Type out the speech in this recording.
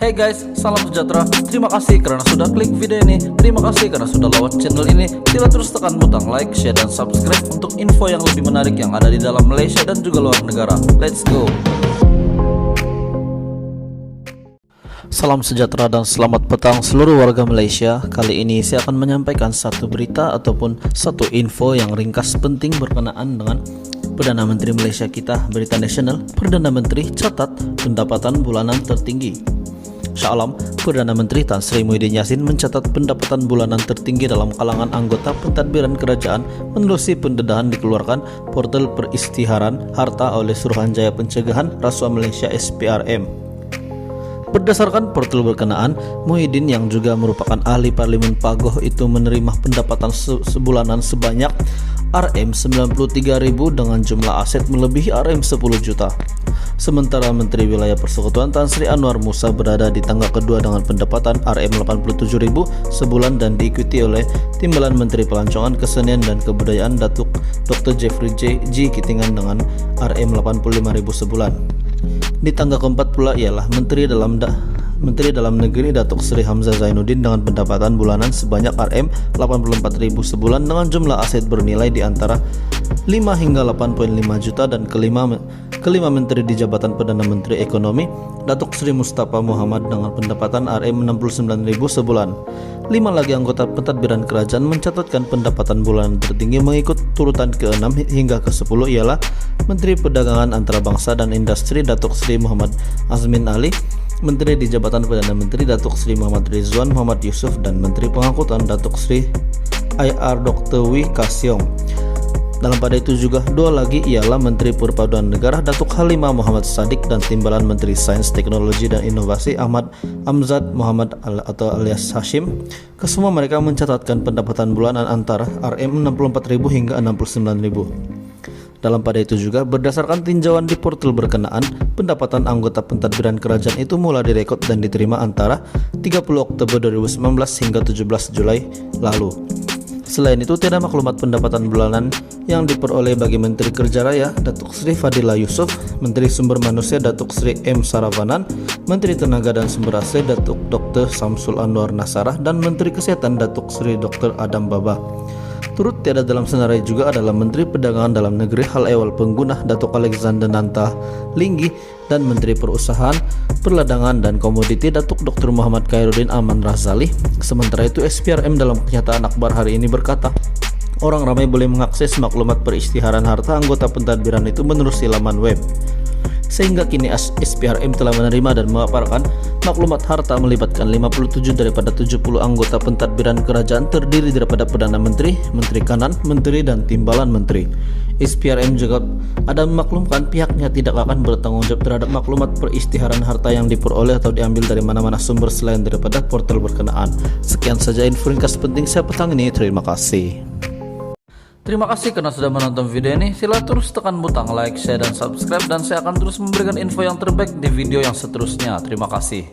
Hey guys, salam sejahtera. Terima kasih karena sudah klik video ini. Terima kasih karena sudah lewat channel ini. Sila terus tekan butang like, share, dan subscribe untuk info yang lebih menarik yang ada di dalam Malaysia dan juga luar negara. Let's go. Salam sejahtera dan selamat petang seluruh warga Malaysia. Kali ini saya akan menyampaikan satu berita ataupun satu info yang ringkas penting berkenaan dengan Perdana Menteri Malaysia kita. Berita nasional, Perdana Menteri catat pendapatan bulanan tertinggi. Shalom, Perdana Menteri Tan Sri Muhyiddin Yassin mencatat pendapatan bulanan tertinggi dalam kalangan anggota pentadbiran kerajaan menerusi pendedahan dikeluarkan portal peristiharan harta oleh Suruhanjaya Pencegahan Rasuah Malaysia SPRM. Berdasarkan portal berkenaan, Muhyiddin yang juga merupakan ahli Parlimen Pagoh itu menerima pendapatan sebulanan sebanyak RM93.000 dengan jumlah aset melebihi RM10 juta. Sementara Menteri Wilayah Persekutuan Tan Sri Anwar Musa berada di tangga kedua dengan pendapatan RM87.000 sebulan dan diikuti oleh Timbalan Menteri Pelancongan, Kesenian dan Kebudayaan Datuk Dr. Jeffrey G. Kitingan dengan RM85.000 sebulan. Di tangga keempat pula ialah Menteri Dalam Negeri Datuk Seri Hamzah Zainuddin dengan pendapatan bulanan sebanyak RM84.000 sebulan dengan jumlah aset bernilai di antara 5 hingga 8.5 juta, dan kelima Menteri di Jabatan Perdana Menteri Ekonomi Datuk Seri Mustafa Muhammad dengan pendapatan RM69.000 sebulan. 5 lagi anggota pentadbiran kerajaan mencatatkan pendapatan bulanan tertinggi mengikut turutan ke-6 hingga ke-10 ialah Menteri Perdagangan Antarabangsa dan Industri Datuk Seri Muhammad Azmin Ali, Menteri di Jabatan Perdana Menteri Datuk Seri Muhammad Rizwan Muhammad Yusuf, dan Menteri Pengangkutan Datuk Seri IR Dr. Wee Kasyong. Dalam pada itu juga dua lagi ialah Menteri Perpaduan Negara Datuk Halimah Muhammad Sadiq dan Timbalan Menteri Sains, Teknologi dan Inovasi Ahmad Amzad Muhammad atau alias Hashim. Kesemua mereka mencatatkan pendapatan bulanan antara RM64.000 hingga 69.000. Dalam pada itu juga, berdasarkan tinjauan di portal berkenaan, pendapatan anggota pentadbiran kerajaan itu mulai direkod dan diterima antara 30 Oktober 2019 hingga 17 Julai lalu. Selain itu, tiada maklumat pendapatan bulanan yang diperoleh bagi Menteri Kerja Raya Datuk Seri Fadila Yusuf, Menteri Sumber Manusia Datuk Seri M. Saravanan, Menteri Tenaga dan Sumber Asli Datuk Dr. Samsul Anwar Nasarah, dan Menteri Kesehatan Datuk Seri Dr. Adam Baba. Turut tiada dalam senarai juga adalah Menteri Perdagangan Dalam Negeri Hal Ehwal Pengguna Datuk Alexander Nanta Linggi dan Menteri Perusahaan, Perdagangan dan Komoditi Datuk Dr. Muhammad Khairuddin Aman Razali. Sementara itu, SPRM dalam kenyataan akhbar hari ini berkata, orang ramai boleh mengakses maklumat peristiharan harta anggota pentadbiran itu menerusi laman web. Sehingga kini SPRM telah menerima dan memaparkan maklumat harta melibatkan 57 daripada 70 anggota pentadbiran kerajaan terdiri daripada Perdana Menteri, Menteri Kanan, Menteri dan Timbalan Menteri. SPRM juga ada memaklumkan pihaknya tidak akan bertanggung jawab terhadap maklumat peristiharan harta yang diperoleh atau diambil dari mana-mana sumber selain daripada portal berkenaan. Sekian saja info ringkas penting saya petang ini. Terima kasih. Terima kasih karena sudah menonton video ini. Sila terus tekan butang like, share, dan subscribe, dan saya akan terus memberikan info yang terbaik di video yang seterusnya. Terima kasih.